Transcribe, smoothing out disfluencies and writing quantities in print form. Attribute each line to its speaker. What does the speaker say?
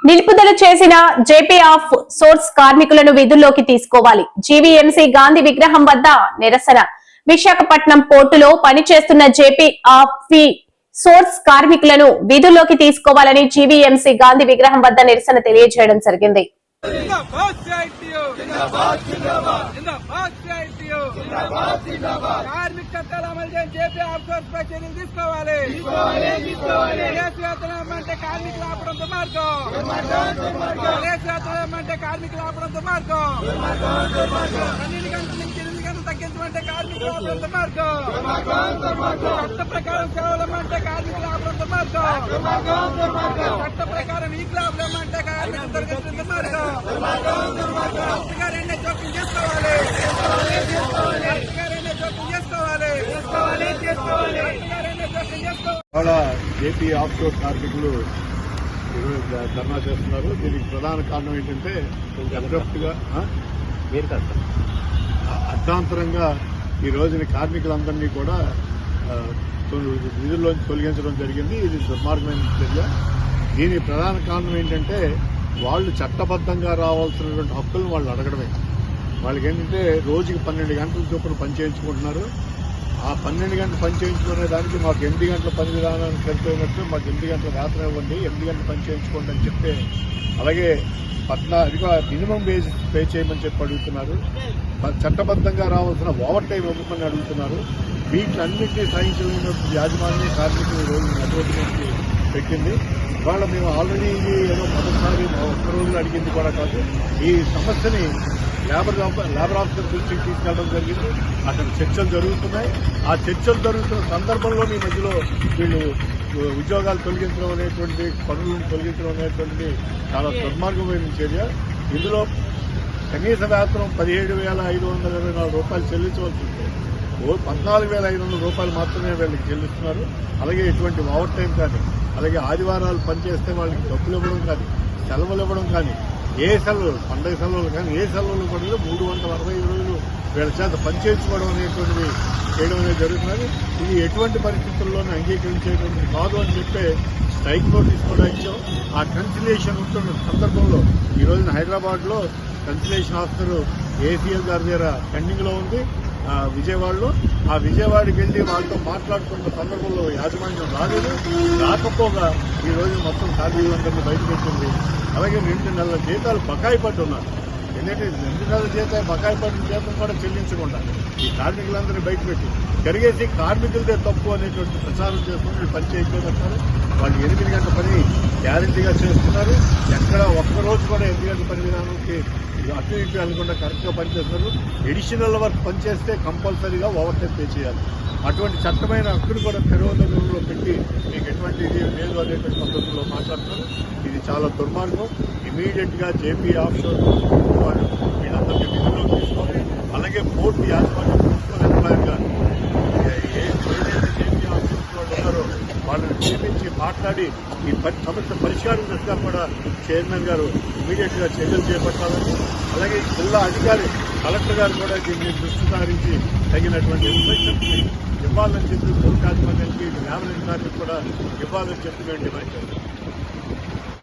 Speaker 1: నిలుపుదల చేసిన JP of swords కార్మికులను విధుల్లోకి తీసుకోవాలి. జీవీఎంసీ గాంధీ విగ్రహం వద్ద నిరసన. విశాఖపట్నం పోర్టులో పనిచేస్తున్న జేపీ ఆఫ్ సోర్స్ కార్మికులను విధుల్లోకి తీసుకోవాలని జీవీఎంసీ గాంధీ విగ్రహం వద్ద నిరసన తెలియజేయడం జరిగింది.
Speaker 2: కార్మిక చట్టాలు అమలు చేసి జేపీ ఆఫ్ సోర్స్ పై చర్యలు తీసుకోవాలి. అంటే కార్మికులు ఆపడం దుర్మార్గం. అంటే కార్మికులు ఆపడం దుర్మార్గం. 12 గంటల నుంచి 8 గంటలు తగ్గించమంటే కార్మికులు ఆపడం దుర్మార్గం. చట్ట ప్రకారం సేవలు అంటే కార్మికులు ఆపడం దుర్మార్గం. చట్ట ప్రకారం ఈ క్లాబ్ అంటే కార్మికులు తొలగించడం దుర్మార్గం. అధికారాన్ని జోక్యం చేసుకోవాలి.
Speaker 3: జేపీ ఆఫ్ సోర్స్ కార్మికులు ధర్నా చేస్తున్నారు. దీనికి ప్రధాన కారణం ఏంటంటే అబ్రప్ట్ గా అర్థాంతరంగా ఈ రోజున కార్మికులందరినీ కూడా విధుల్లోంచి తొలగించడం జరిగింది. ఇది దుర్మార్గమైన చర్య. దీనికి ప్రధాన కారణం ఏంటంటే వాళ్ళు చట్టబద్ధంగా రావాల్సినటువంటి హక్కులను వాళ్ళు అడగడమే. వాళ్ళకి ఏంటంటే రోజుకి 12 గంటల చొప్పున పని చేయించుకుంటున్నారు. ఆ 12 గంటలు పని చేయించుకునే దానికి మాకు 8 గంటల పని విధానానికి సరిపోయినట్టు మాకు 8 గంటల వేతనం ఇవ్వండి, 8 గంటలు పని చేయించుకోండి అని చెప్పి, అలాగే మినిమం వేజ్ పే చేయమని చెప్పి అడుగుతున్నారు. చట్టబద్ధంగా రావాల్సిన ఓవర్ టైం ఇవ్వమని అడుగుతున్నారు. వీటిలన్నింటినీ సహించలేని యాజమాన్య కార్మికులు రోజు నడవడానికి పెట్టింది. ఇవాళ మేము ఆల్రెడీ ఇది ఏదో మొదటిసారి ఒక్క రోజులు అడిగింది కూడా కాదు. ఈ సమస్యని లేబర్ ఆఫీసర్ దృష్టికి తీసుకెళ్లడం జరిగింది. అక్కడ చర్చలు జరుగుతున్నాయి. ఆ చర్చలు జరుగుతున్న సందర్భంలో ఈ మధ్యలో వీళ్ళు ఉద్యోగాలు తొలగించడం అనేటువంటి, పనులను తొలగించడం అనేటువంటిది చాలా దుర్మార్గమైన చర్య. ఇందులో కనీస వేతనం 17,524 రూపాయలు చెల్లించవలసి ఉంటుంది. 14,500 రూపాయలు మాత్రమే వీళ్ళకి చెల్లిస్తున్నారు. అలాగే ఎటువంటి ఓవర్ టైం కానీ, అలాగే ఆదివారాలు పనిచేస్తే వాళ్ళకి డబ్బులు ఇవ్వడం కానీ, సెలవులు ఇవ్వడం కానీ, ఏ సెలవులు, పండుగ సెలవులు కానీ ఏ సెలవులు కూడా 365 రోజులు వీళ్ళ చేత పనిచేయించుకోవడం అనేటువంటిది చేయడం అనేది జరుగుతున్నది. ఇది ఎటువంటి పరిస్థితుల్లోనూ అంగీకరించేటువంటిది కాదు అని చెప్పే స్ట్రైక్ నోటీస్ కూడా ఇచ్చాం. ఆ కన్సిలేషన్ ఉంటున్న సందర్భంలో ఈ రోజున హైదరాబాద్లో కన్సిలేషన్ ఆఫీసర్ ఏసీఎల్ గారి దగ్గర పెండింగ్ లో ఉంది విజయవాడలో. ఆ విజయవాడకి వెళ్లి వాళ్ళతో మాట్లాడుతున్న సందర్భంలో యాజమాన్యం రాకపోగా ఈ రోజు మొత్తం కార్మికులందరినీ బయటపెట్టింది. అలాగే 2 నెలల జీతాలు బకాయి పట్టి ఉన్నారు. ఎందుకంటే 2 నెలల జీతాలు బకాయి పట్టిన జీతం కూడా చెల్లించకుండా ఈ కార్మికులందరినీ బయటపెట్టి కరిగేసి కార్మికులదే తప్పు అనేటువంటి ప్రచారం చేస్తున్నారు. పని చేయలేదంటారు. వాళ్ళు 8 గంటల పని గ్యారంటీగా చేస్తున్నారు. ఎక్కడ ఒక్కరోజు కూడా 8 గంటల పని విధానానికి అటు ఇటు వెళ్ళకుండా కరెక్ట్గా పనిచేస్తున్నారు. ఎడిషనల్ వర్క్ పనిచేస్తే కంపల్సరీగా ఓవర్ టైం పే చేయాలి. అటువంటి చట్టమైన హక్కును కూడా తెరవదనంలో పెట్టి మీకు ఎటువంటి ఇది లేదు అనేటువంటి పద్ధతుల్లో మాట్లాడుతున్నారు. ఇది చాలా దుర్మార్గం. ఇమీడియట్ గా జేపీ ఆఫ్ సోర్స్ వాళ్ళు వీళ్ళందరినీ విధుల్లో తీసుకోవాలి. అలాగే పోర్టు యాజమాన్యం ప్రిన్సిపల్ ఎంప్లాయర్ గా ఏదైతే జేపీ ఆఫ్ సోర్స్ వాళ్ళు ఉన్నారో వాళ్ళని నియమించి మాట్లాడి ఈ సమస్య పరిష్కారం దిశగా కూడా చైర్మన్ గారు ఇమీడియట్ గా చర్యలు చేపట్టాలని, అలాగే జిల్లా అధికారి కలెక్టర్ గారు కూడా దీన్ని దృష్టి సారించి తగినటువంటి ఇన్స్ట్రక్షన్స్ ఇవ్వాలని చెప్పి పోర్టు యాజమాన్యానికి, లేబర్ అధికారులకు కూడా ఇవ్వాలని చెప్పి మేము డిమాండ్ చేస్తాం.